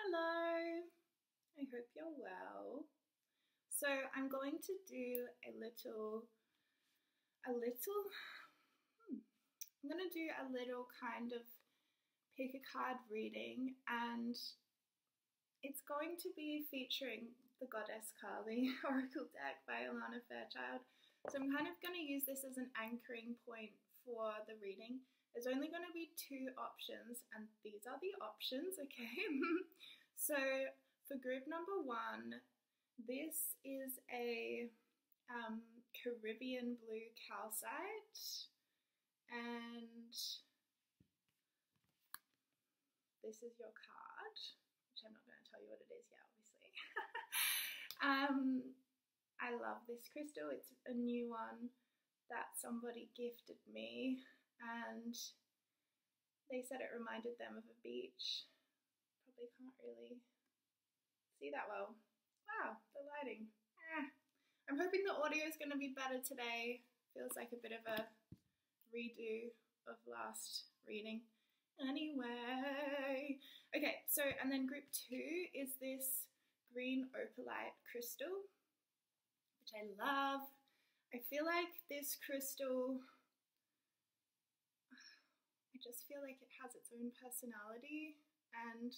Hello, I hope you're well. So I'm going to do I'm going to do a little kind of pick a card reading, and it's going to be featuring the Goddess Kali Oracle deck by Alana Fairchild. So I'm kind of going to use this as an anchoring point for the reading. There's only going to be two options, and these are the options, okay? So for group number one, this is a Caribbean blue calcite, and this is your card, which I'm not going to tell you what it is yet, obviously. I love this crystal. It's a new one that somebody gifted me, and they said it reminded them of a beach. Probably can't really see that well. Wow, the lighting. I'm hoping the audio is going to be better today. Feels like a bit of a redo of last reading. Anyway, okay, so and then group two is this green opalite crystal, which I love. I feel like this crystal, I just feel like it has its own personality, and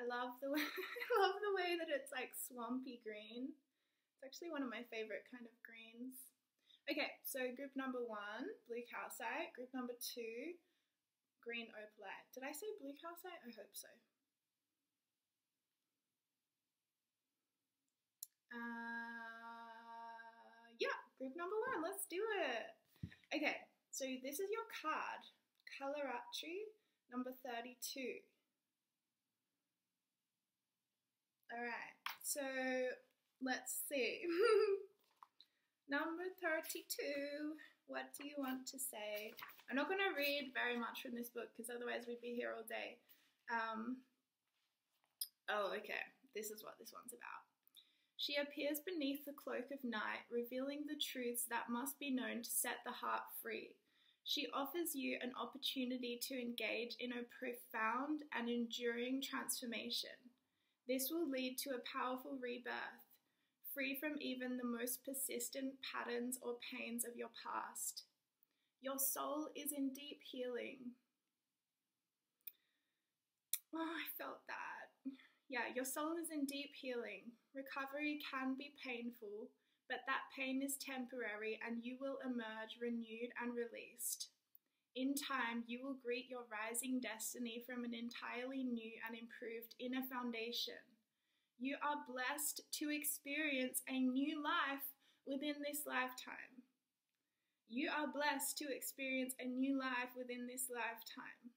I love the way that it's like swampy green. It's actually one of my favorite kind of greens. Okay, so group number one, blue calcite. Group number two, green opalite. Did I say blue calcite? I hope so. Yeah, group number one, let's do it. Okay, so this is your card, Coloratry number 32. Alright, so let's see. Number 32, what do you want to say? I'm not going to read very much from this book because otherwise we'd be here all day. Oh, okay, this is what this one's about. She appears beneath the cloak of night, revealing the truths that must be known to set the heart free. She offers you an opportunity to engage in a profound and enduring transformation. This will lead to a powerful rebirth, free from even the most persistent patterns or pains of your past. Your soul is in deep healing. Oh, I felt that. Yeah, your soul is in deep healing. Recovery can be painful, but that pain is temporary and you will emerge renewed and released. In time, you will greet your rising destiny from an entirely new and improved inner foundation. You are blessed to experience a new life within this lifetime. You are blessed to experience a new life within this lifetime.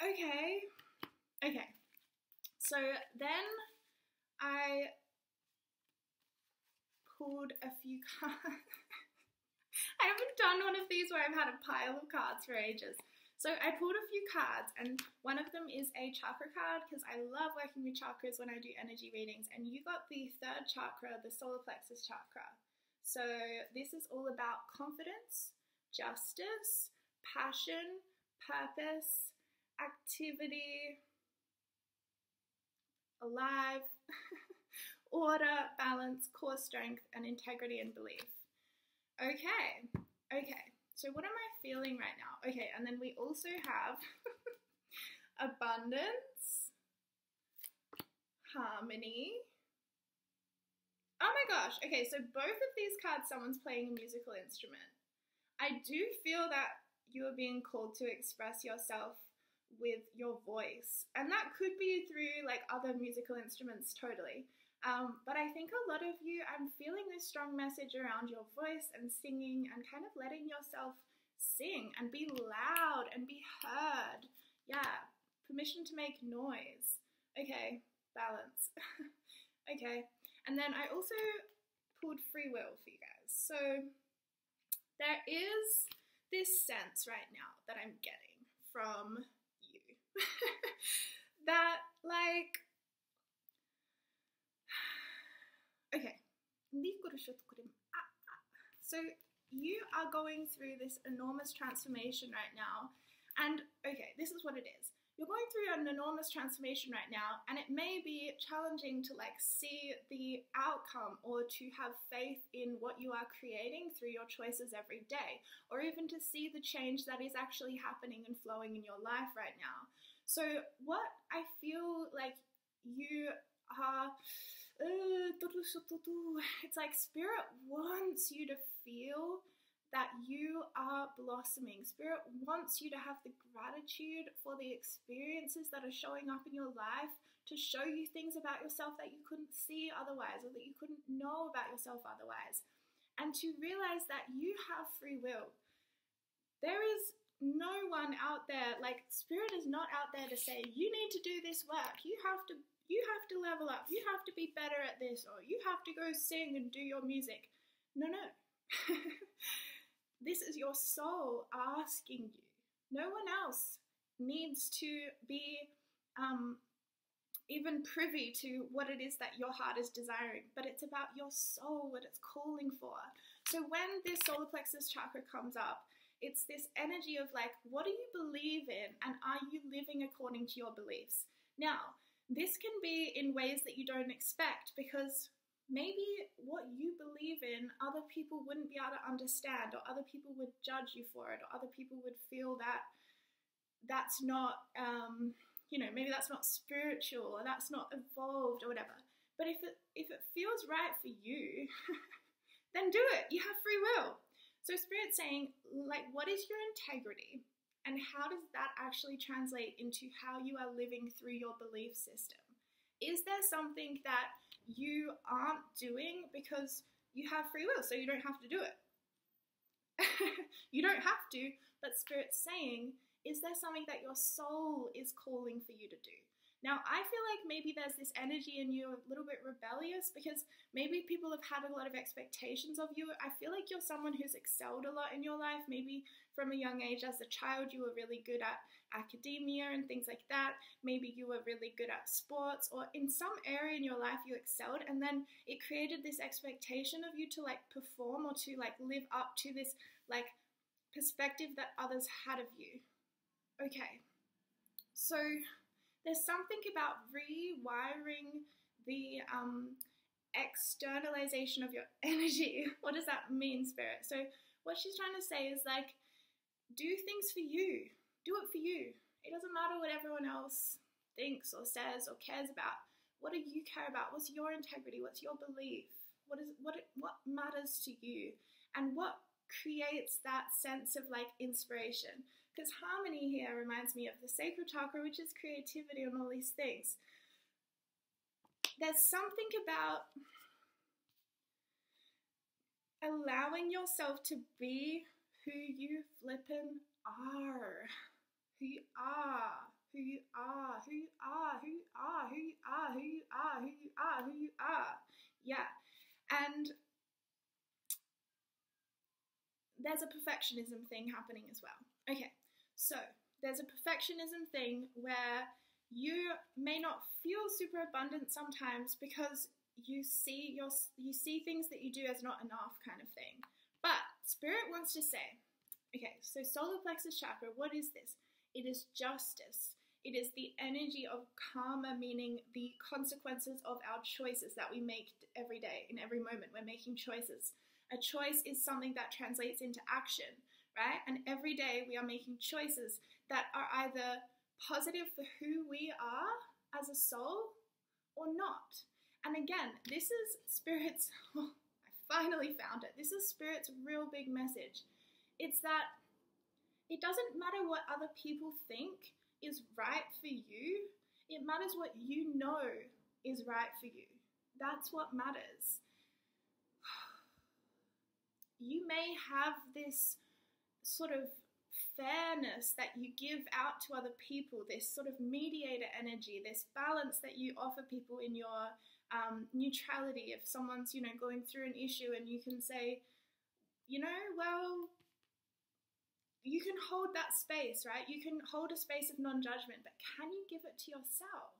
Okay. So then I pulled a few cards. I haven't done one of these where I've had a pile of cards for ages. So I pulled a few cards, and one of them is a chakra card because I love working with chakras when I do energy readings, and you got the third chakra, the solar plexus chakra. So this is all about confidence, justice, passion, purpose, activity, alive, order, balance, core strength, and integrity and belief. Okay, so what am I feeling right now? Okay, and then we also have abundance, harmony. Oh my gosh, okay, so both of these cards, someone's playing a musical instrument. I do feel that you are being called to express yourself with your voice, and that could be through like other musical instruments, totally. But I think a lot of you, I'm feeling this strong message around your voice and singing and kind of letting yourself sing and be loud and be heard. Yeah, permission to make noise. Okay, balance. Okay, and then I also pulled free will for you guys. So there is this sense right now that I'm getting from you that like, okay, so you are going through this enormous transformation right now, and okay, this is what it is. you're going through an enormous transformation right now, and it may be challenging to like see the outcome or to have faith in what you are creating through your choices every day, or even to see the change that is actually happening and flowing in your life right now. So what I feel like you are, it's like Spirit wants you to feel that you are blossoming. Spirit wants you to have the gratitude for the experiences that are showing up in your life, to show you things about yourself that you couldn't see otherwise, or that you couldn't know about yourself otherwise, and to realize that you have free will. There is no one out there, like Spirit is not out there to say, you need to do this work, you have to level up, you have to be better at this, or you have to go sing and do your music. No. This is your soul asking you. No one else needs to be even privy to what it is that your heart is desiring, but it's about your soul, what it's calling for. So when this solar plexus chakra comes up, it's this energy of like, what do you believe in, and are you living according to your beliefs? Now, this can be in ways that you don't expect, because maybe what you believe in, other people wouldn't be able to understand, or other people would judge you for it, or other people would feel that that's not, maybe that's not spiritual, or that's not evolved, or whatever. But if it feels right for you, then do it. You have free will. So Spirit's saying, like, what is your integrity? And how does that actually translate into how you are living through your belief system? Is there something that you aren't doing because you have free will, so you don't have to do it? You don't have to, but Spirit's saying, is there something that your soul is calling for you to do? Now, I feel like maybe there's this energy in you a little bit rebellious, because maybe people have had a lot of expectations of you. I feel like you're someone who's excelled a lot in your life. Maybe from a young age as a child you were really good at academia and things like that. Maybe you were really good at sports, or in some area in your life you excelled, and then it created this expectation of you to like perform, or to like live up to this like perspective that others had of you. Okay, so there's something about rewiring the externalization of your energy. What does that mean, Spirit? So what she's trying to say is like, do things for you. Do it for you. It doesn't matter what everyone else thinks or says or cares about. What do you care about? What's your integrity? What's your belief? What matters to you? And what creates that sense of like inspiration? Because harmony here reminds me of the sacral chakra, which is creativity and all these things. There's something about allowing yourself to be who you flippin' are. Who you are. Who you are. Who you are. Who you are. Who you are. Who you are. Who you are. Who you are. Yeah. And there's a perfectionism thing happening as well. Okay. So there's a perfectionism thing where you may not feel super abundant sometimes because you see things that you do as not enough kind of thing. But Spirit wants to say, okay, so solar plexus chakra, what is this? It is justice. It is the energy of karma, meaning the consequences of our choices that we make every day, in every moment. We're making choices. A choice is something that translates into action, right? And every day we are making choices that are either positive for who we are as a soul or not. And again, this is Spirit's, I finally found it. This is Spirit's real big message. It's that it doesn't matter what other people think is right for you. It matters what you know is right for you. That's what matters. You may have this sort of fairness that you give out to other people, this sort of mediator energy, this balance that you offer people in your neutrality. If someone's, going through an issue, and you can say, well, you can hold that space, right? You can hold a space of non-judgment, but can you give it to yourself?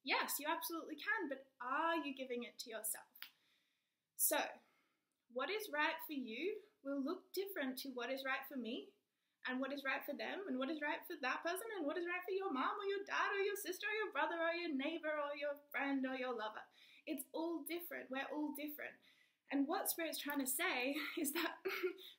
Yes, you absolutely can, but are you giving it to yourself? So, what is right for you will look different to what is right for me, and what is right for them, and what is right for that person, and what is right for your mom or your dad or your sister or your brother or your neighbor or your friend or your lover. It's all different. We're all different. And what Spirit's trying to say is that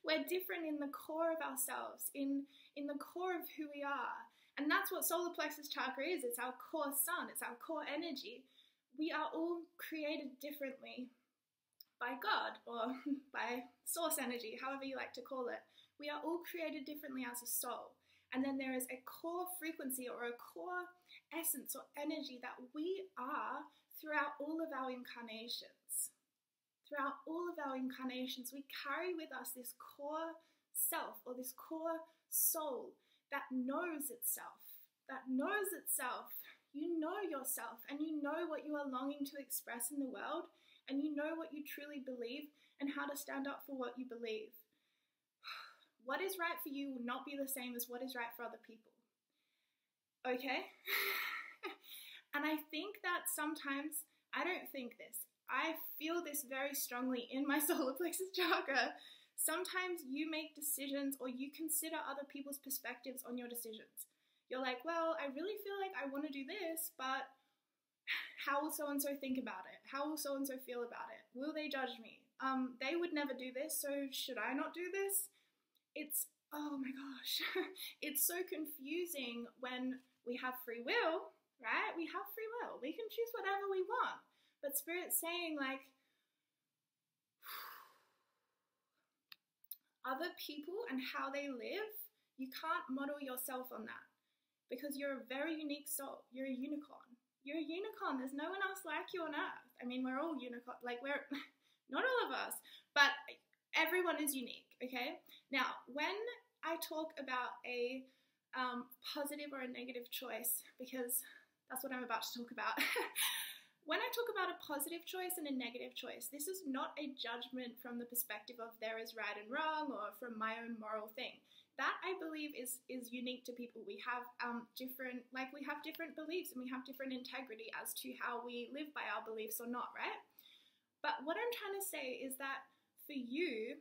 we're different in the core of ourselves, in the core of who we are. And that's what solar plexus chakra is. It's our core sun. It's our core energy. We are all created differently by God or by source energy, however you like to call it. We are all created differently as a soul. And then there is a core frequency or a core essence or energy that we are throughout all of our incarnations. Throughout all of our incarnations, we carry with us this core self or this core soul that knows itself. That knows itself. You know yourself and you know what you are longing to express in the world, and you know what you truly believe and how to stand up for what you believe. What is right for you will not be the same as what is right for other people. Okay? And I think that sometimes, I don't think this, I feel this very strongly in my solar plexus chakra. Sometimes you make decisions or you consider other people's perspectives on your decisions. You're like, well, I really feel like I want to do this, but how will so-and-so think about it? How will so-and-so feel about it? Will they judge me? They would never do this, so should I not do this? It's, oh my gosh, it's so confusing when we have free will, right? We have free will. We can choose whatever we want. But Spirit's saying, like, other people and how they live, you can't model yourself on that because you're a very unique soul. You're a unicorn. You're a unicorn. There's no one else like you on earth. I mean, we're all unicorn. Like, we're, not all of us, but everyone is unique, okay? Now, when I talk about a positive or a negative choice, because that's what I'm about to talk about. When I talk about a positive choice and a negative choice, this is not a judgment from the perspective of there is right and wrong or from my own moral thing. That, I believe, is unique to people. We have different beliefs and we have different integrity as to how we live by our beliefs or not, right? But what I'm trying to say is that for you,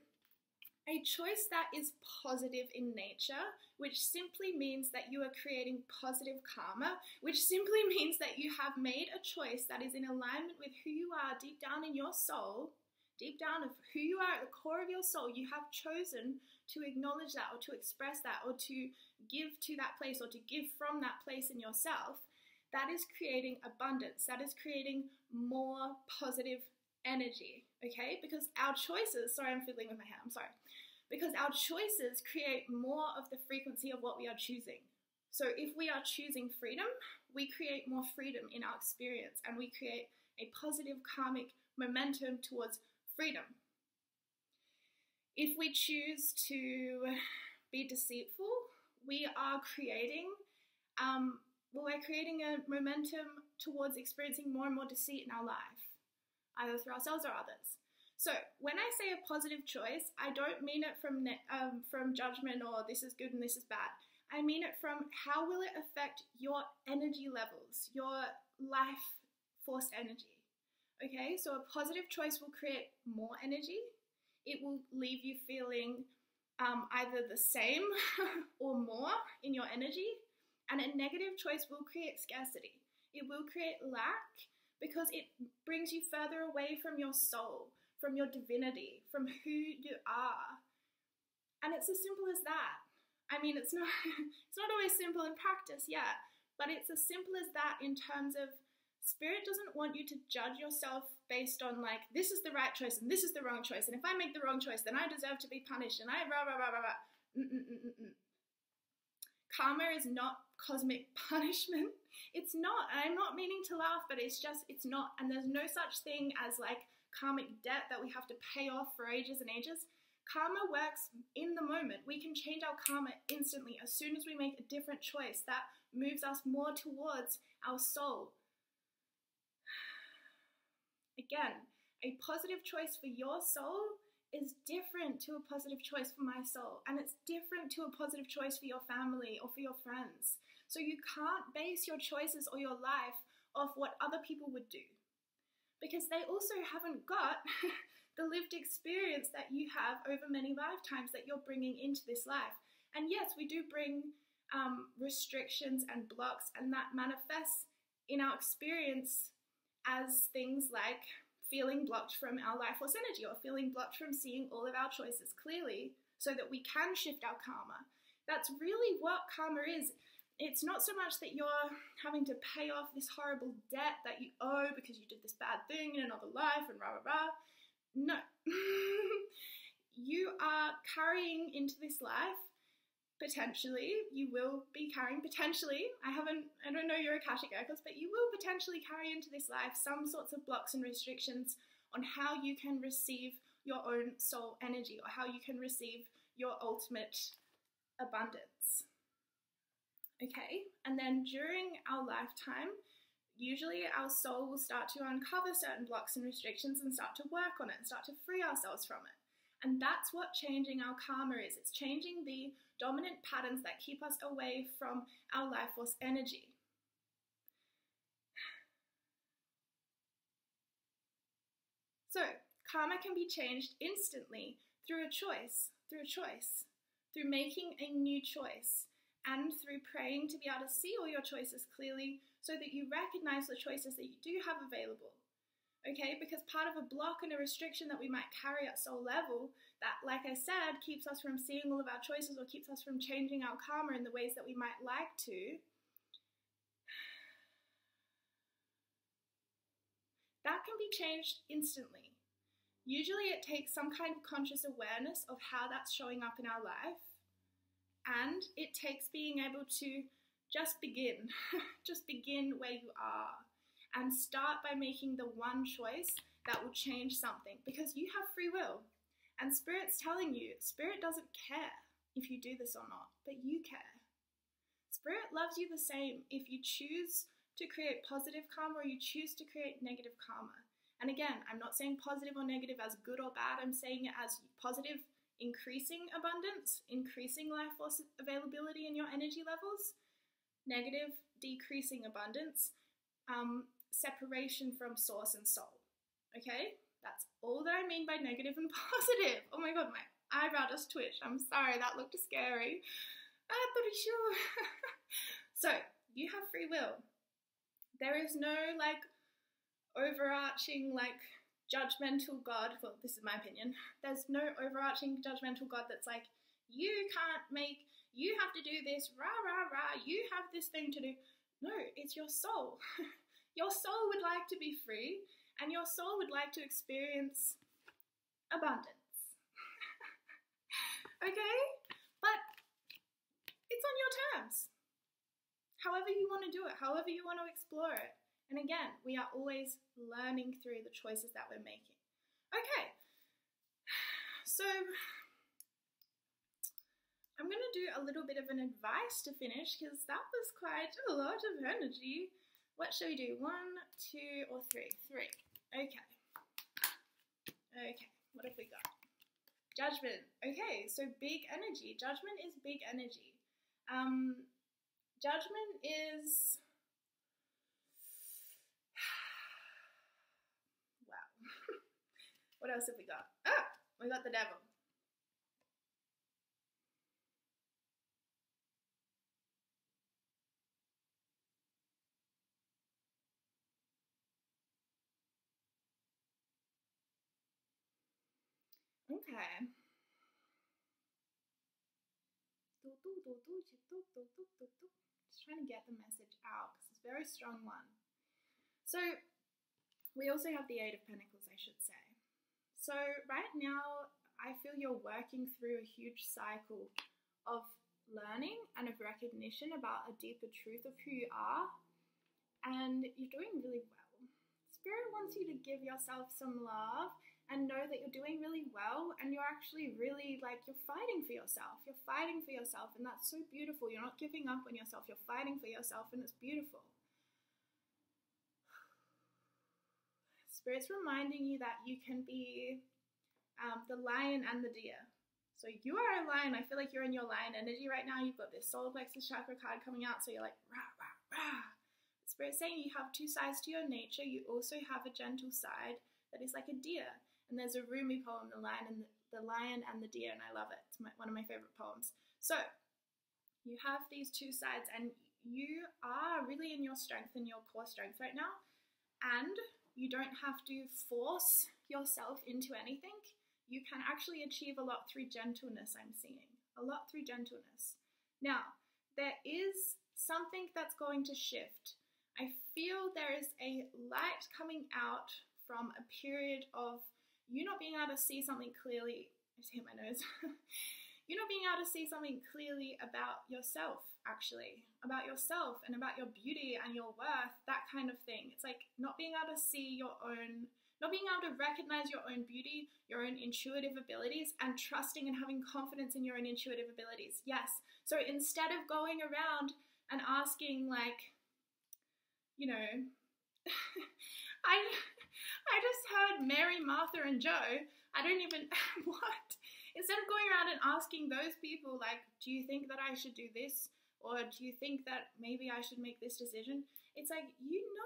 a choice that is positive in nature, which simply means that you are creating positive karma, which simply means that you have made a choice that is in alignment with who you are deep down in your soul, deep down of who you are at the core of your soul. You have chosen to acknowledge that or to express that or to give to that place or to give from that place in yourself. That is creating abundance. That is creating more positive energy, okay? Because our choices, sorry, I'm fiddling with my hair, I'm sorry. Because our choices create more of the frequency of what we are choosing. So if we are choosing freedom, we create more freedom in our experience and we create a positive karmic momentum towards freedom. If we choose to be deceitful, we are creating we're creating a momentum towards experiencing more and more deceit in our life, either through ourselves or others. So when I say a positive choice, I don't mean it from judgment or this is good and this is bad. I mean it from how will it affect your energy levels, your life force energy. Okay, so a positive choice will create more energy. It will leave you feeling either the same or more in your energy. And a negative choice will create scarcity. It will create lack because it brings you further away from your soul, from your divinity, from who you are. And it's as simple as that. I mean, it's not always simple in practice, yeah, but it's as simple as that in terms of Spirit doesn't want you to judge yourself based on like, this is the right choice and this is the wrong choice, and if I make the wrong choice, then I deserve to be punished, and I rah, rah, rah, rah, rah. Karma is not cosmic punishment. It's not, and I'm not meaning to laugh, but it's not, and there's no such thing as like karmic debt that we have to pay off for ages and ages. Karma works in the moment. We can change our karma instantly as soon as we make a different choice that moves us more towards our soul. Again, a positive choice for your soul is different to a positive choice for my soul, and it's different to a positive choice for your family or for your friends. So you can't base your choices or your life off what other people would do, because they also haven't got the lived experience that you have over many lifetimes that you're bringing into this life. And yes, we do bring restrictions and blocks, and that manifests in our experience as things like feeling blocked from our life force energy, or feeling blocked from seeing all of our choices clearly so that we can shift our karma. That's really what karma is. It's not so much that you're having to pay off this horrible debt that you owe because you did this bad thing in another life and rah, rah, rah. No. You are carrying into this life, potentially, you will be carrying, potentially, I don't know your Akashic records, but you will potentially carry into this life some sorts of blocks and restrictions on how you can receive your own soul energy, or how you can receive your ultimate abundance. Okay, and then during our lifetime, usually our soul will start to uncover certain blocks and restrictions and start to work on it and start to free ourselves from it. And that's what changing our karma is. It's changing the dominant patterns that keep us away from our life force energy. So, karma can be changed instantly through a choice, through making a new choice, and through praying to be able to see all your choices clearly so that you recognize the choices that you do have available. Okay, because part of a block and a restriction that we might carry at soul level that, like I said, keeps us from seeing all of our choices or keeps us from changing our karma in the ways that we might like to, that can be changed instantly. Usually it takes some kind of conscious awareness of how that's showing up in our life, and it takes being able to just begin, just begin where you are. And start by making the one choice that will change something, because you have free will. And Spirit's telling you, Spirit doesn't care if you do this or not, but you care. Spirit loves you the same if you choose to create positive karma or you choose to create negative karma. And again, I'm not saying positive or negative as good or bad. I'm saying it as positive, increasing abundance, increasing life force availability in your energy levels. Negative, decreasing abundance. Separation from source and soul. Okay? That's all that I mean by negative and positive. Oh my god, my eyebrow just twitched. I'm sorry, that looked scary. I'm pretty sure. So, you have free will. There is no, overarching, judgmental God. Well, this is my opinion. There's no overarching judgmental God that's like, you have to do this, rah, rah, rah, you have this thing to do. No, it's your soul. Your soul would like to be free, and your soul would like to experience abundance. Okay? But it's on your terms. However you want to do it, however you want to explore it. And again, we are always learning through the choices that we're making. Okay. So, I'm going to do a little bit of an advice to finish, because that was quite a lot of energy. What shall we do? 1, 2, or 3? 3. Okay. Okay, what have we got? Judgment. Okay, so big energy. Judgment is big energy. Judgment is... Wow. What else have we got? Ah, we got the devil. Okay. Just trying to get the message out because it's a very strong one. So, we also have the Eight of Pentacles, I should say. So, right now, I feel you're working through a huge cycle of learning and of recognition about a deeper truth of who you are, and you're doing really well. Spirit wants you to give yourself some love and know that you're doing really well, and you're actually really, you're fighting for yourself. You're fighting for yourself, and that's so beautiful. You're not giving up on yourself. You're fighting for yourself, and it's beautiful. Spirit's reminding you that you can be the lion and the deer. So you are a lion. I feel like you're in your lion energy right now. You've got this solar plexus chakra card coming out, so you're like, rah, rah, rah. Spirit's saying you have two sides to your nature. You also have a gentle side that is like a deer. And there's a Rumi poem, The Lion and the Deer, and I love it. It's one of my favorite poems. So, You have these two sides, and you are really in your strength and your core strength right now. And you don't have to force yourself into anything. You can actually achieve a lot through gentleness, I'm seeing. A lot through gentleness. Now, there is something that's going to shift. I feel there is a light coming out from a period of you not being able to see something clearly. I just hit my nose. You're not being able to see something clearly about yourself, actually. About yourself and about your beauty and your worth, that kind of thing. It's like not being able to see your own, not being able to recognize your own beauty, your own intuitive abilities, and trusting and having confidence in your own intuitive abilities. Yes. So instead of going around and asking like, you know, I just heard Mary, Martha, and Joe. I don't even, what? Instead of going around and asking those people, like, do you think that I should do this? Or do you think that maybe I should make this decision? It's like, you know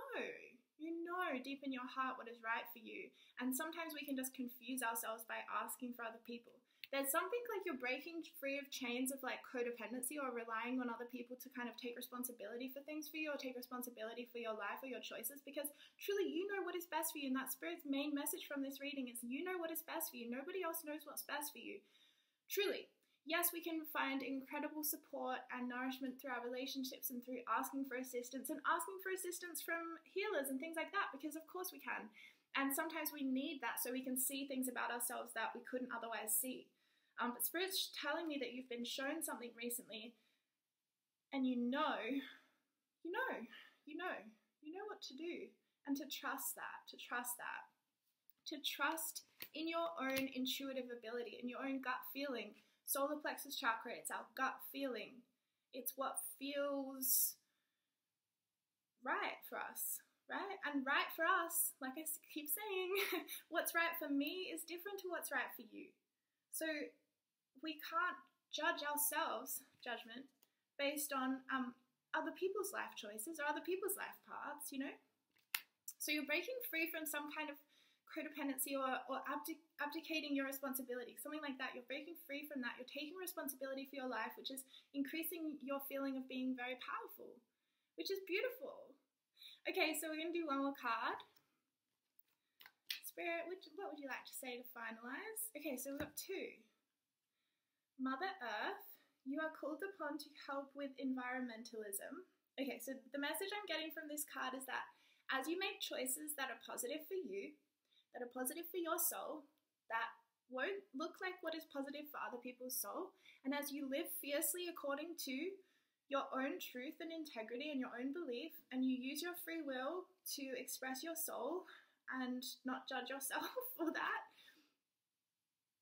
deep in your heart what is right for you. And sometimes we can just confuse ourselves by asking for other people. There's something like you're breaking free of chains of like codependency or relying on other people to kind of take responsibility for things for you or take responsibility for your life or your choices, because truly you know what is best for you. And that Spirit's main message from this reading is you know what is best for you. Nobody else knows what's best for you. Truly. Yes, we can find incredible support and nourishment through our relationships and through asking for assistance from healers and things like that, because of course we can. And sometimes we need that so we can see things about ourselves that we couldn't otherwise see. But Spirit's telling me that you've been shown something recently, and you know what to do, and to trust in your own intuitive ability, in your own gut feeling. Solar plexus chakra, it's our gut feeling. It's what feels right for us, right? And right for us, like I keep saying, what's right for me is different to what's right for you. So we can't judge ourselves, judgment, based on other people's life choices or other people's life paths, you know? So you're breaking free from some kind of codependency or abdicating your responsibility, something like that. You're breaking free from that. You're taking responsibility for your life, which is increasing your feeling of being very powerful, which is beautiful. Okay, so we're going to do one more card. Spirit, what would you like to say to finalize? Okay, so we've got two. Mother Earth, you are called upon to help with environmentalism. Okay, so the message I'm getting from this card is that as you make choices that are positive for you, that are positive for your soul, that won't look like what is positive for other people's soul, and as you live fiercely according to your own truth and integrity and your own belief, and you use your free will to express your soul and not judge yourself for that,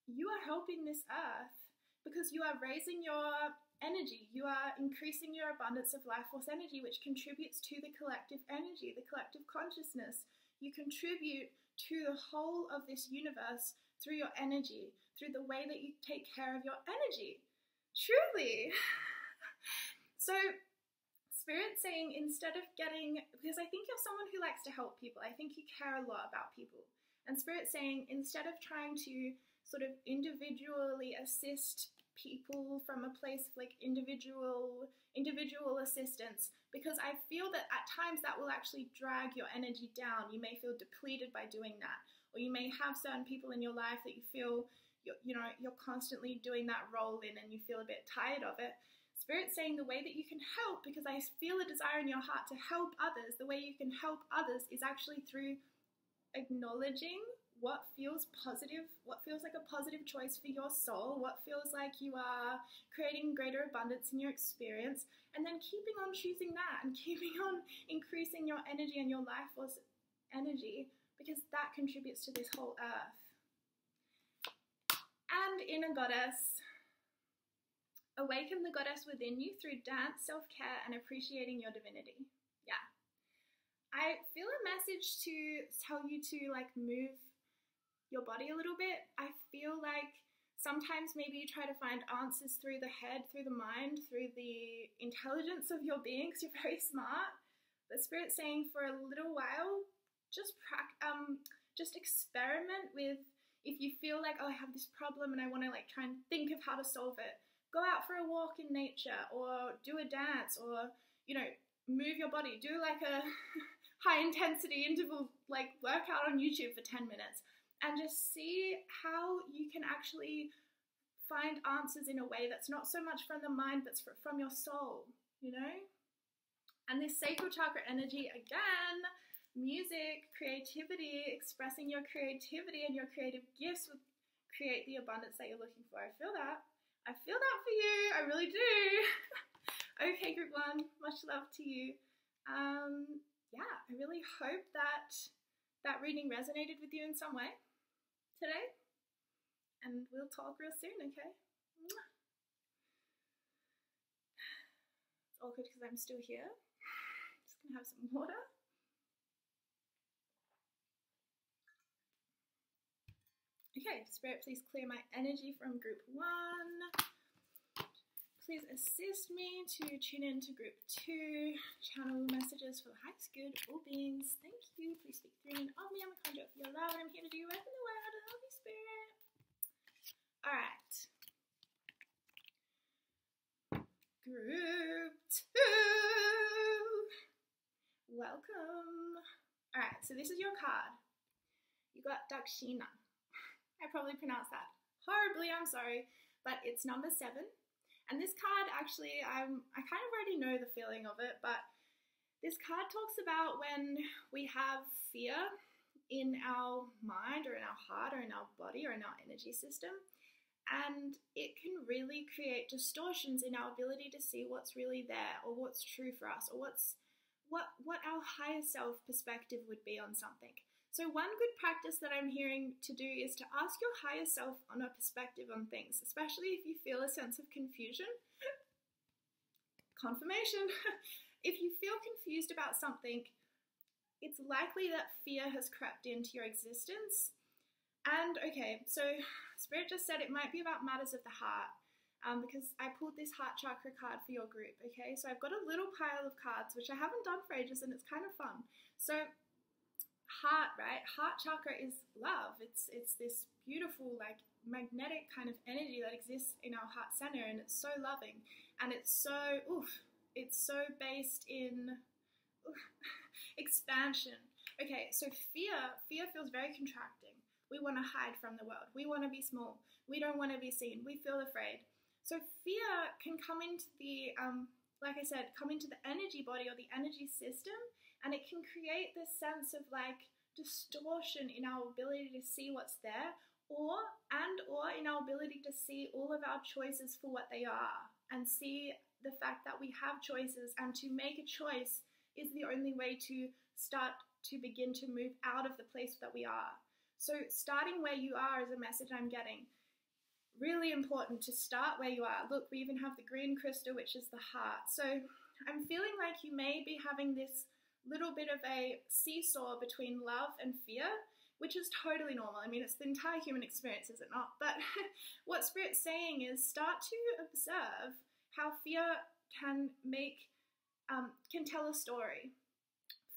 you are helping this earth because you are raising your energy. You are increasing your abundance of life force energy, which contributes to the collective energy, the collective consciousness. You contribute to the whole of this universe through your energy, through the way that you take care of your energy. Truly. So Spirit's saying, instead of getting, because I think you're someone who likes to help people, I think you care a lot about people. And Spirit's saying, instead of trying to sort of individually assist people from a place of like individual assistance, because I feel that at times that will actually drag your energy down. You may feel depleted by doing that, or you may have certain people in your life that you feel you're constantly doing that role in and you feel a bit tired of it. Spirit's saying the way that you can help, because I feel a desire in your heart to help others, the way you can help others is actually through acknowledging what feels positive, what feels like a positive choice for your soul, what feels like you are creating greater abundance in your experience, and then keeping on choosing that and keeping on increasing your energy and your life force energy, because that contributes to this whole earth. And inner goddess, awaken the goddess within you through dance, self-care, and appreciating your divinity. Yeah. I feel a message to tell you to like move your body a little bit. I feel like sometimes maybe you try to find answers through the head, through the mind, through the intelligence of your being, because you're very smart. The Spirit's saying for a little while, just experiment with, if you feel like, oh, I have this problem and I want to like try and think of how to solve it, go out for a walk in nature, or do a dance, or, you know, move your body. Do like a high intensity interval like workout on YouTube for 10 minutes and just see how you can actually find answers in a way that's not so much from the mind but from your soul, you know? And this sacral chakra energy, again, music, creativity, expressing your creativity and your creative gifts will create the abundance that you're looking for. I feel that. I feel that for you. I really do. Okay, group 1, much love to you. Yeah, I really hope that that reading resonated with you in some way today. And we'll talk real soon, okay? It's awkward because I'm still here. Just gonna have some water. Okay, Spirit, please clear my energy from group 1. Please assist me to tune into group 2. Channel messages for the highest good, all beings. Thank you. Please speak through and of me. I'm a conduit for your love, and I'm here to do your work in the world. I love you, Spirit. Alright. Group 2. Welcome. Alright, so this is your card. You got Dakshina. I probably pronounced that horribly, I'm sorry, but it's number 7. And this card, actually, I kind of already know the feeling of it, but this card talks about when we have fear in our mind or in our heart or in our body or in our energy system, and it can really create distortions in our ability to see what's really there or what's true for us or what our higher self perspective would be on something. So one good practice that I'm hearing to do is to ask your higher self on a perspective on things, especially if you feel a sense of confusion. Confirmation. If you feel confused about something, it's likely that fear has crept into your existence. And okay, so Spirit just said it might be about matters of the heart, because I pulled this heart chakra card for your group, okay? So I've got a little pile of cards, which I haven't done for ages, and it's kind of fun. So heart, right? Heart chakra is love. It's this beautiful, like, magnetic kind of energy that exists in our heart center, and it's so loving, and it's so based in expansion. Okay, so fear feels very contracting. We want to hide from the world. We want to be small. We don't want to be seen. We feel afraid. So fear can come into the like I said, come into the energy body or the energy system, and it can create this sense of like distortion in our ability to see what's there, or in our ability to see all of our choices for what they are, and see the fact that we have choices, and to make a choice is the only way to start to begin to move out of the place that we are. So starting where you are is a message I'm getting. Really important to start where you are. Look, we even have the green crystal, which is the heart. So I'm feeling like you may be having this little bit of a seesaw between love and fear, which is totally normal. I mean, it's the entire human experience, is it not? But what Spirit's saying is start to observe how fear can tell a story.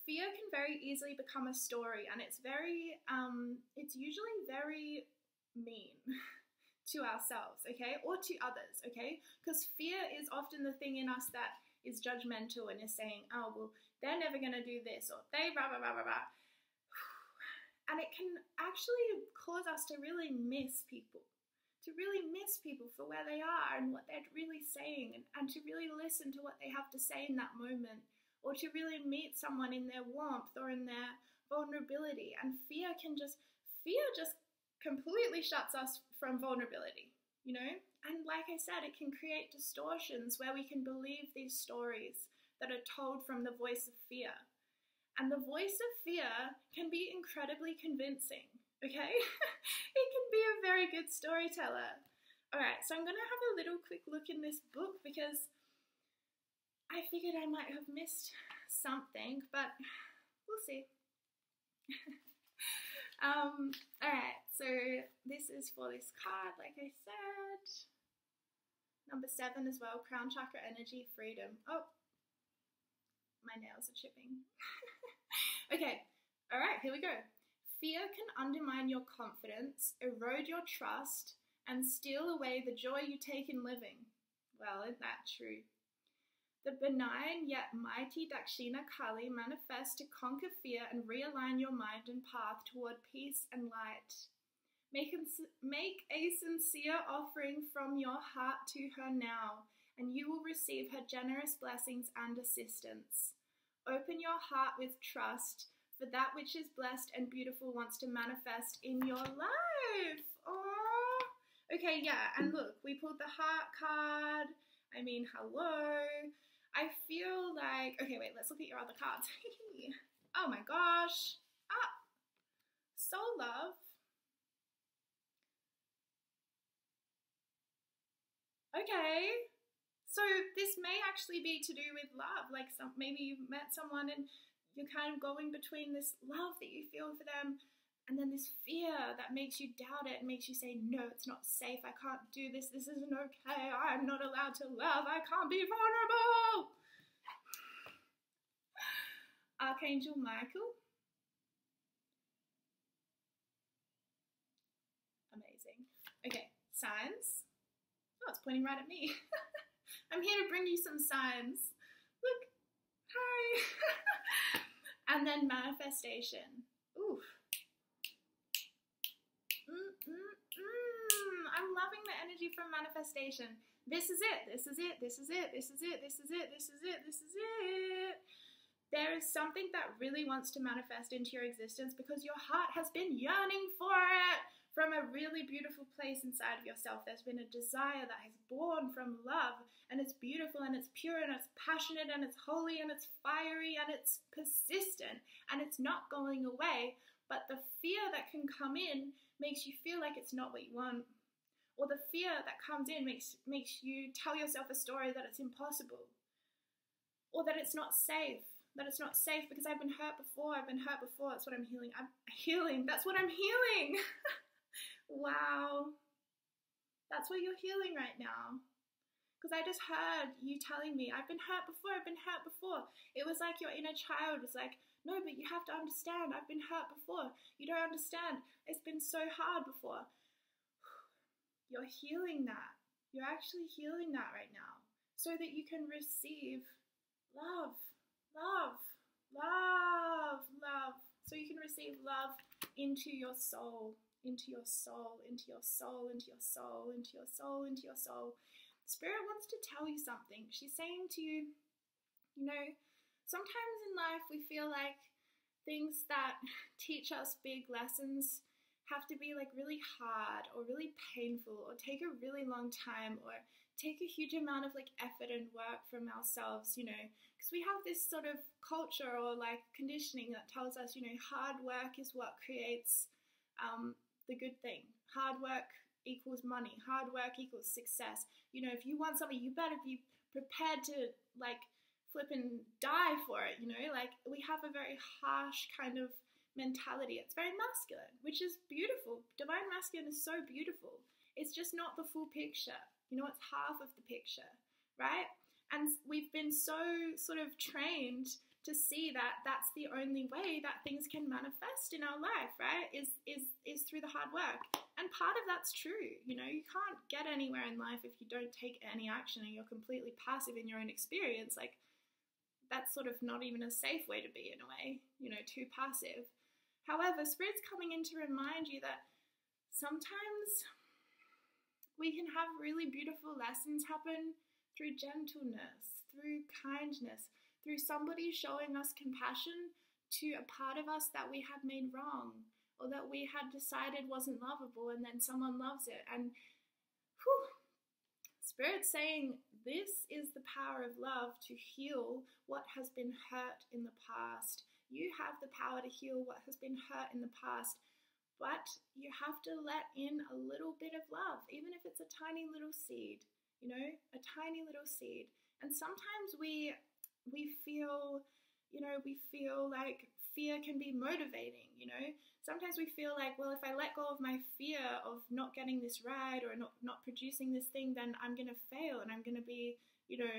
Fear can very easily become a story, and it's usually very mean to ourselves, okay, or to others, okay, because fear is often the thing in us that is judgmental and is saying, oh, well, they're never going to do this, or they blah, blah, blah, blah, blah. And it can actually cause us to really miss people for where they are and what they're really saying, and to really listen to what they have to say in that moment, or to really meet someone in their warmth or in their vulnerability. And fear just completely shuts us from vulnerability, you know? And like I said, it can create distortions where we can believe these stories that are told from the voice of fear. And the voice of fear can be incredibly convincing, okay? It can be a very good storyteller. All right, so I'm going to have a little quick look in this book because I figured I might have missed something, but we'll see. Alright, so this is for this card, like I said. Number 7 as well, crown chakra energy, freedom. Oh, my nails are chipping. Okay, alright, here we go. Fear can undermine your confidence, erode your trust, and steal away the joy you take in living. Well, isn't that true? The benign yet mighty Dakshina Kali manifests to conquer fear and realign your mind and path toward peace and light. Make a sincere offering from your heart to her now, and you will receive her generous blessings and assistance. Open your heart with trust, for that which is blessed and beautiful wants to manifest in your life. Oh, okay, yeah, and look, we pulled the heart card. I mean, hello. I feel like, okay, wait, let's look at your other cards. Oh my gosh. Soul love. Okay. So this may actually be to do with love. Like maybe you've met someone and you're kind of going between this love that you feel for them and then this fear that makes you doubt it and makes you say, no, it's not safe. I can't do this. This isn't okay. I'm not allowed to love. I can't be vulnerable. Archangel Michael. Amazing. Okay, signs. Oh, it's pointing right at me. I'm here to bring you some signs. Look. Hi. And then manifestation. Oof. I'm loving the energy from manifestation. This is it. This is it. This is it. This is it. This is it. This is it. This is it. There is something that really wants to manifest into your existence because your heart has been yearning for it from a really beautiful place inside of yourself. There's been a desire that has born from love, and it's beautiful and it's pure and it's passionate and it's holy and it's fiery and it's persistent and it's not going away. But the fear that can come in makes you feel like it's not what you want. Or the fear that comes in makes you tell yourself a story that it's impossible. Or that it's not safe. That it's not safe because I've been hurt before. I've been hurt before. That's what I'm healing. I'm healing. That's what I'm healing. Wow. That's what you're healing right now. Because I just heard you telling me, I've been hurt before. I've been hurt before. It was like your inner child was like, no, but you have to understand. I've been hurt before. You don't understand. It's been so hard before. You're healing that. You're actually healing that right now so that you can receive love. Love, love, love. So you can receive love into your soul, into your soul, into your soul, into your soul, into your soul, into your soul. Spirit wants to tell you something. She's saying to you, you know, sometimes in life we feel like things that teach us big lessons have to be like really hard or really painful or take a really long time or take a huge amount of like effort and work from ourselves, you know, because we have this sort of culture or like conditioning that tells us, you know, hard work is what creates the good thing. Hard work equals money. Hard work equals success. You know, if you want something, you better be prepared to like flip and die for it, you know, like we have a very harsh kind of mentality. It's very masculine, which is beautiful. Divine masculine is so beautiful. It's just not the full picture. You know, it's half of the picture, right? And we've been so sort of trained to see that that's the only way that things can manifest in our life, right? Is through the hard work. And part of that's true. You know, you can't get anywhere in life if you don't take any action and you're completely passive in your own experience. Like, that's sort of not even a safe way to be in a way, you know, too passive. However, Spirit's coming in to remind you that sometimes we can have really beautiful lessons happen through gentleness, through kindness, through somebody showing us compassion to a part of us that we had made wrong or that we had decided wasn't lovable, and then someone loves it. And Spirit's saying this is the power of love to heal what has been hurt in the past. You have the power to heal what has been hurt in the past. But you have to let in a little bit of love, even if it's a tiny little seed, you know, a tiny little seed. And sometimes we feel, you know, we feel like fear can be motivating, you know. Sometimes we feel like, well, if I let go of my fear of not getting this right or not producing this thing, then I'm going to fail and I'm going to be, you know,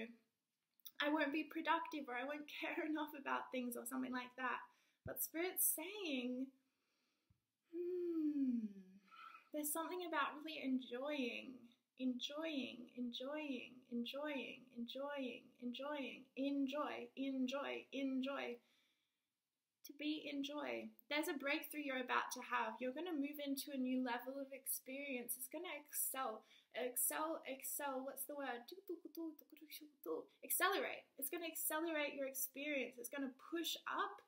I won't be productive or I won't care enough about things or something like that. But Spirit's saying, there's something about really enjoying enjoying, enjoying, enjoying, enjoying, enjoying, enjoy, enjoy, enjoy. To be in joy. There's a breakthrough you're about to have. You're going to move into a new level of experience. It's going to excel. Excel. What's the word? Accelerate. It's going to accelerate your experience. It's going to push up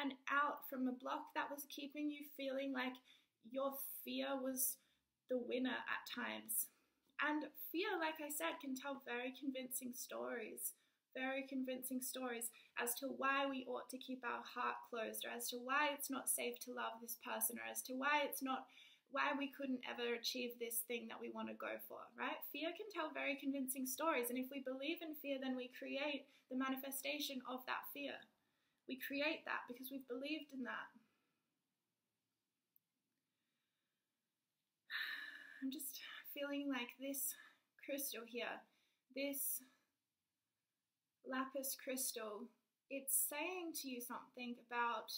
and out from a block that was keeping you feeling like your fear was the winner at times. And fear, like I said, can tell very convincing stories as to why we ought to keep our heart closed, or as to why it's not safe to love this person, or as to why we couldn't ever achieve this thing that we want to go for, right? Fear can tell very convincing stories, and if we believe in fear, then we create the manifestation of that fear. We create that because we've believed in that. I'm just feeling like this crystal here, this lapis crystal, it's saying to you something about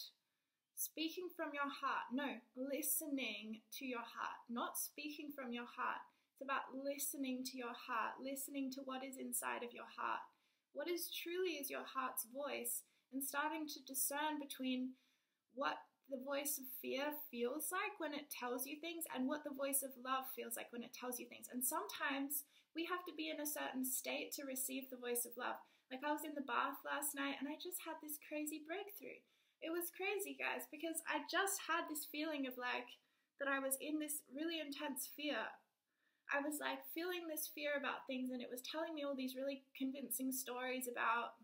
speaking from your heart. No, listening to your heart, not speaking from your heart. It's about listening to your heart, listening to what is inside of your heart, what is truly is your heart's voice, and starting to discern between what the voice of fear feels like when it tells you things and what the voice of love feels like when it tells you things. And sometimes we have to be in a certain state to receive the voice of love. Like, I was in the bath last night and I just had this crazy breakthrough. It was crazy, guys, because I just had this feeling of like that I was in this really intense fear. I was like feeling this fear about things, and it was telling me all these really convincing stories about,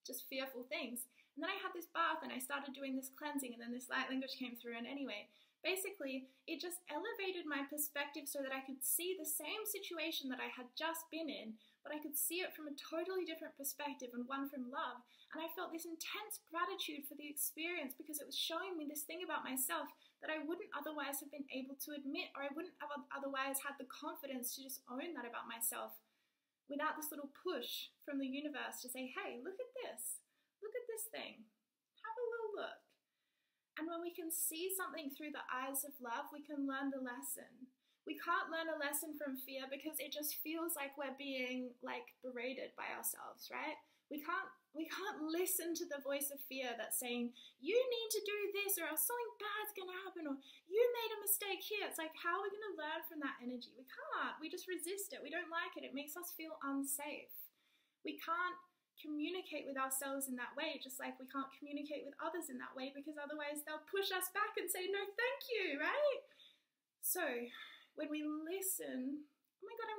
just fearful things. And then I had this bath and I started doing this cleansing, and then this light language came through. And anyway, basically, it just elevated my perspective so that I could see the same situation that I had just been in, but I could see it from a totally different perspective, and one from love. And I felt this intense gratitude for the experience because it was showing me this thing about myself that I wouldn't otherwise have been able to admit, or I wouldn't have otherwise had the confidence to just own that about myself without this little push from the universe to say, hey, look at this. Look at this thing. Have a little look. And when we can see something through the eyes of love, we can learn the lesson. We can't learn a lesson from fear because it just feels like we're being berated by ourselves, right? We can't listen to the voice of fear that's saying, you need to do this or else something bad's going to happen, or you made a mistake here. It's like, how are we going to learn from that energy? We can't. We just resist it. We don't like it. It makes us feel unsafe. We can't communicate with ourselves in that way, just like we can't communicate with others in that way, because otherwise they'll push us back and say, no, thank you, right? So when we listen, oh my God,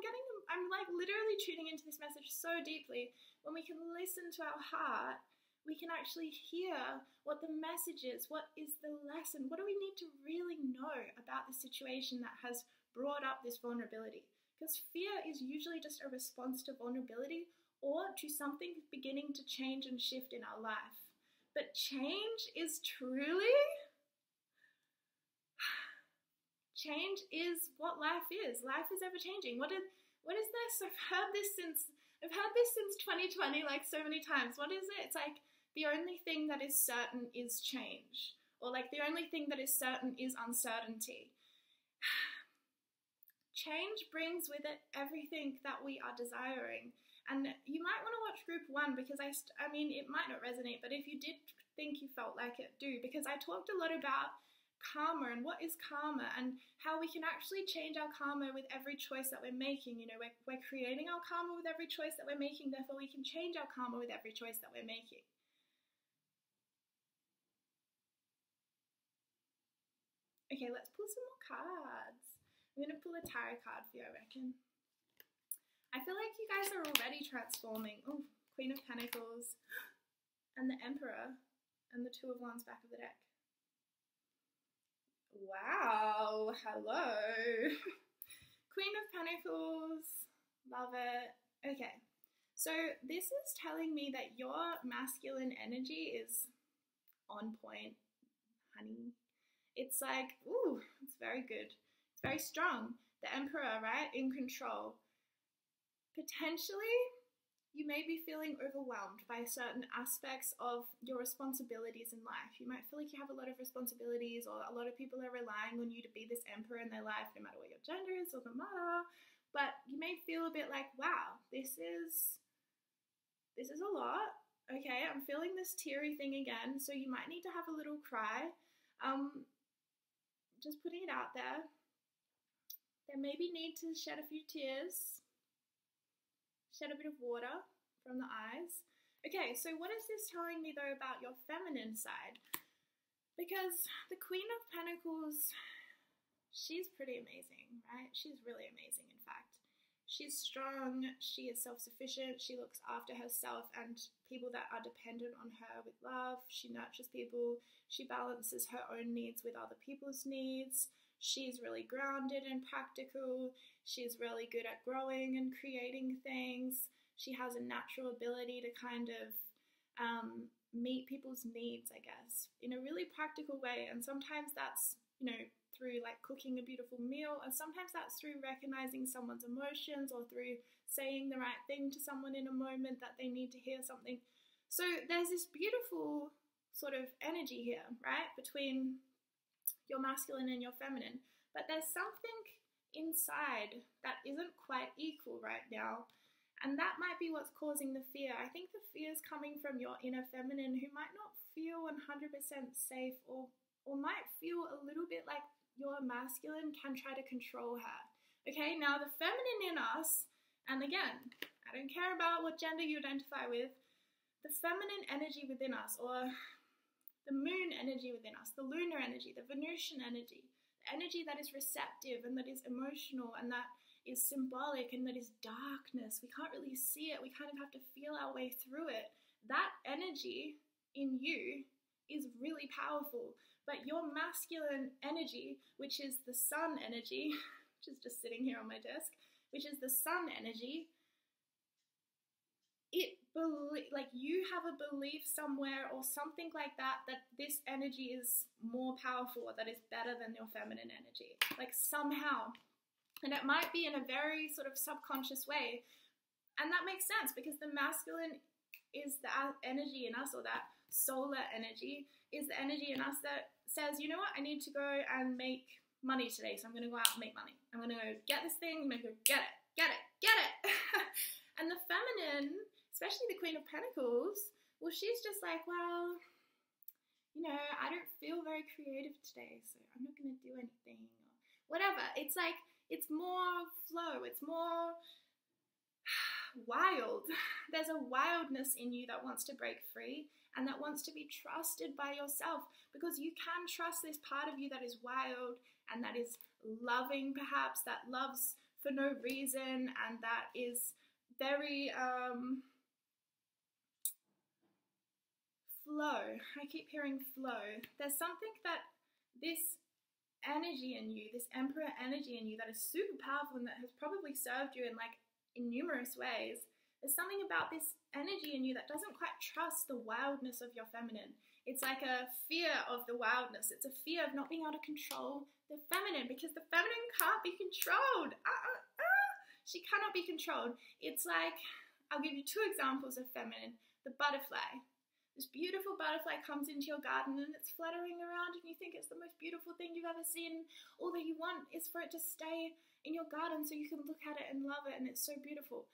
I'm literally tuning into this message so deeply. When we can listen to our heart, we can actually hear what the message is. What is the lesson? What do we need to really know about the situation that has brought up this vulnerability? Because fear is usually just a response to vulnerability or to something beginning to change and shift in our life. But change is truly... change is what life is. Life is ever changing. What is this? I've heard this since 2020, like so many times. What is it? It's like the only thing that is certain is change, or like the only thing that is certain is uncertainty. Change brings with it everything that we are desiring. And you might want to watch group 1 because I mean, it might not resonate, but if you did think you felt like it, do, because I talked a lot about karma and what is karma and how we can actually change our karma with every choice that we're making. We're creating our karma with every choice that we're making, therefore we can change our karma with every choice that we're making. Okay, let's pull some more cards. I'm going to pull a tarot card for you, I reckon. I feel like you guys are already transforming. Oh, Queen of Pentacles and the Emperor and the Two of Wands back of the deck. Wow, hello. Queen of Pentacles, love it. Okay, so this is telling me that your masculine energy is on point, honey. It's like, ooh, it's very good. It's very strong. The Emperor, right, in control. Potentially, you may be feeling overwhelmed by certain aspects of your responsibilities in life. You might feel like you have a lot of responsibilities, or a lot of people are relying on you to be this emperor in their life, no matter what your gender is or the matter. But you may feel a bit like, wow, this is a lot. Okay, I'm feeling this teary thing again, so you might need to have a little cry. Just putting it out there. There may be need to shed a few tears. Shed a bit of water from the eyes. Okay, so what is this telling me though about your feminine side? Because the Queen of Pentacles, she's pretty amazing, right? She's really amazing, in fact. She's strong, she is self-sufficient, she looks after herself and people that are dependent on her with love. She nurtures people, she balances her own needs with other people's needs. She's really grounded and practical. She's really good at growing and creating things. She has a natural ability to kind of meet people's needs, I guess, in a really practical way. And sometimes that's, through like cooking a beautiful meal, and sometimes that's through recognizing someone's emotions, or through saying the right thing to someone in a moment that they need to hear something. So there's this beautiful sort of energy here, right, between your masculine and your feminine, but there's something inside that isn't quite equal right now, and that might be what's causing the fear. I think the fear is coming from your inner feminine, who might not feel 100% safe, or might feel a little bit like your masculine can try to control her. Okay, now the feminine in us, and again, I don't care about what gender you identify with, the feminine energy within us, or the moon energy within us, the lunar energy, the Venusian energy, the energy that is receptive and that is emotional and that is symbolic and that is darkness. We can't really see it. We kind of have to feel our way through it. That energy in you is really powerful. But your masculine energy, which is the sun energy, which is just sitting here on my desk, which is the sun energy, you have a belief somewhere or something like that this energy is more powerful, or that is better than your feminine energy, like somehow. And it might be in a very sort of subconscious way, and that makes sense because the masculine is the energy in us, or that solar energy is the energy in us that says, you know what, I need to go and make money today, so I'm going to go out and make money. I'm going to go get this thing, I'm going to go get it. And the feminine, especially the Queen of Pentacles, well, she's just like, well, I don't feel very creative today, so I'm not going to do anything, or whatever. It's like, it's more flow, it's more wild. There's a wildness in you that wants to break free and that wants to be trusted by yourself, because you can trust this part of you that is wild and that is loving, perhaps, that loves for no reason, and that is very flow. I keep hearing flow. There's something that this energy in you, this emperor energy in you, that is super powerful and that has probably served you in numerous ways. There's something about this energy in you that doesn't quite trust the wildness of your feminine. It's like a fear of the wildness. It's a fear of not being able to control the feminine, because the feminine can't be controlled. She cannot be controlled. It's like, I'll give you two examples of feminine. The butterfly. This beautiful butterfly comes into your garden and it's fluttering around and you think it's the most beautiful thing you've ever seen. All that you want is for it to stay in your garden so you can look at it and love it, and it's so beautiful.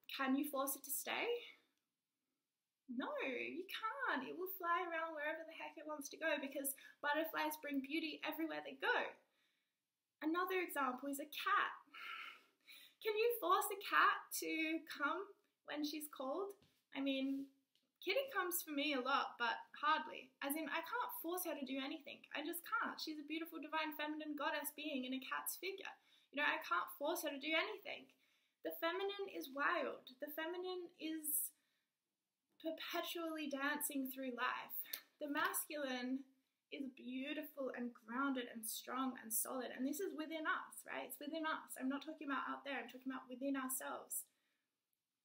Can you force it to stay? No, you can't. It will fly around wherever the heck it wants to go, because butterflies bring beauty everywhere they go. Another example is a cat. Can you force a cat to come when she's cold? I mean, Kitty comes for me a lot, but hardly. As in, I can't force her to do anything. I just can't. She's a beautiful, divine, feminine goddess being in a cat's figure. I can't force her to do anything. The feminine is wild. The feminine is perpetually dancing through life. The masculine is beautiful and grounded and strong and solid. And this is within us, right? It's within us. I'm not talking about out there. I'm talking about within ourselves.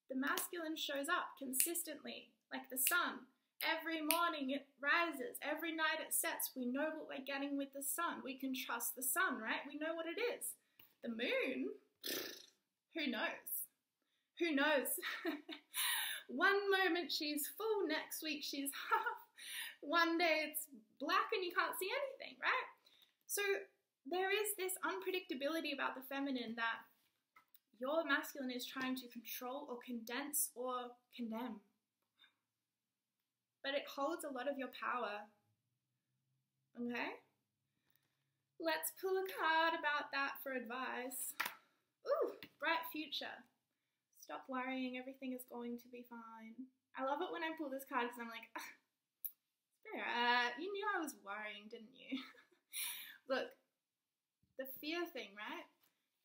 The masculine shows up consistently, like the sun. Every morning it rises. Every night it sets. We know what we're getting with the sun. We can trust the sun, right? We know what it is. The moon, who knows? Who knows? One moment she's full, next week she's half. One day it's black and you can't see anything, right? So there is this unpredictability about the feminine that your masculine is trying to control or condense or condemn. But it holds a lot of your power. Okay? Let's pull a card about that for advice. Ooh, bright future. Stop worrying, everything is going to be fine. I love it when I pull this card because I'm like, Spirit, you knew I was worrying, didn't you? Look, the fear thing, right?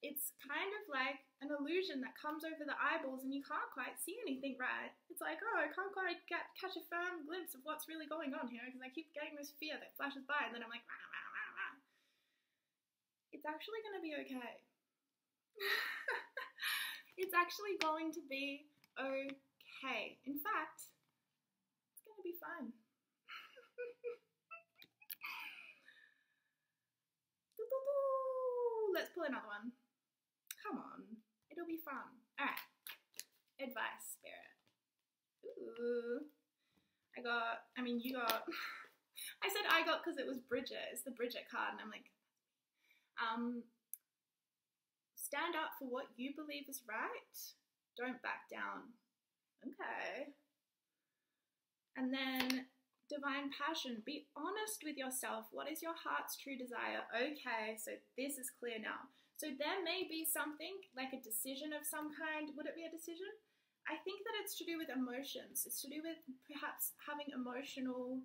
It's kind of like an illusion that comes over the eyeballs and you can't quite see anything, right? It's like, oh, I can't quite catch a firm glimpse of what's really going on here because I keep getting this fear that flashes by and then I'm like, rah, rah, rah, rah. It's actually going to be okay. It's actually going to be okay. In fact, it's going to be fun. Let's pull another one. Come on. It'll be fun. Alright. Advice, Spirit. Ooh. You got... I said I got because it was Bridget. It's the Bridget card. And I'm like... Stand up for what you believe is right. Don't back down. Okay. And then... Divine passion. Be honest with yourself. What is your heart's true desire? Okay, so this is clear now. So there may be something, like a decision of some kind. Would it be a decision? I think that it's to do with emotions. It's to do with perhaps having emotional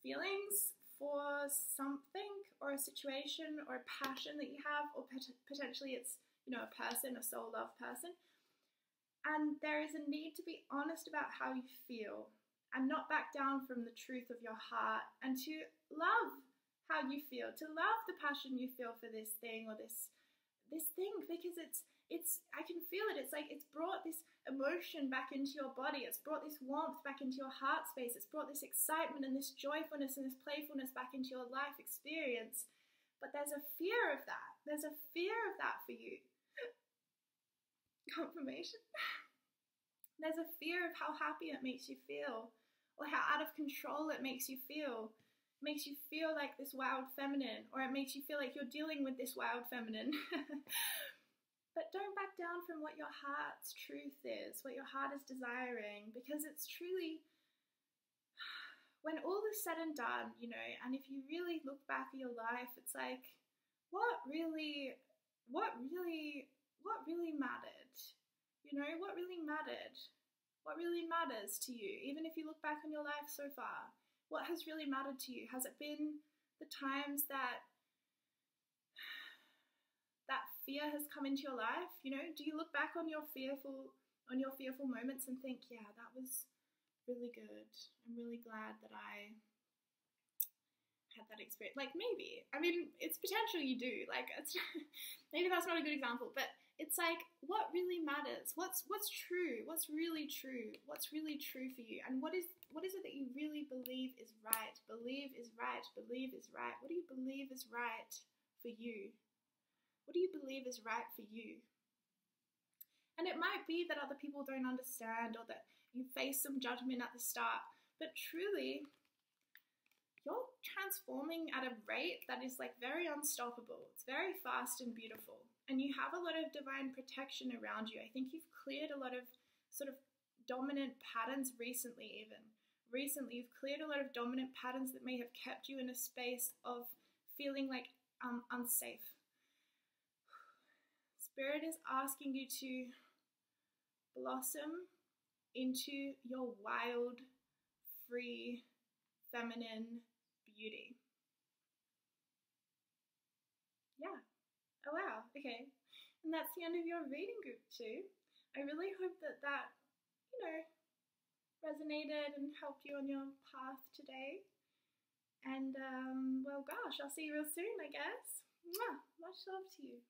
feelings for something or a situation or a passion that you have, or potentially it's, a person, a soul love person. And there is a need to be honest about how you feel and not back down from the truth of your heart, and to love how you feel, to love the passion you feel for this thing or this thing, because it's I can feel it. It's like it's brought this emotion back into your body. It's brought this warmth back into your heart space. It's brought this excitement and this joyfulness and this playfulness back into your life experience. But there's a fear of that. There's a fear of that for you. Confirmation. There's a fear of how happy it makes you feel, or how out of control it makes you feel. It makes you feel like this wild feminine, or it makes you feel like you're dealing with this wild feminine. But don't back down from what your heart's truth is, what your heart is desiring, because it's truly, when all is said and done, and if you really look back at your life, it's like, what really mattered? What really mattered? What really matters to you? Even if you look back on your life so far, what has really mattered to you? Has it been the times that fear has come into your life? Do you look back on your fearful moments and think, yeah, that was really good. I'm really glad that I had that experience. Like, maybe. It's potential you do. Like, maybe that's not a good example, but it's like, what really matters? What's true? What's really true? What's really true for you? And what is it that you really believe is right? Believe is right. Believe is right. What do you believe is right for you? What do you believe is right for you? And it might be that other people don't understand, or that you face some judgment at the start, but truly, you're transforming at a rate that is like very unstoppable. It's very fast and beautiful. And you have a lot of divine protection around you. I think you've cleared a lot of sort of dominant patterns recently even. Recently, you've cleared a lot of dominant patterns that may have kept you in a space of feeling like unsafe. Spirit is asking you to blossom into your wild, free, feminine beauty. Yeah. Oh wow, okay. And that's the end of your reading group too. I really hope that resonated and helped you on your path today. And well gosh, I'll see you real soon, I guess. Mwah! Much love to you.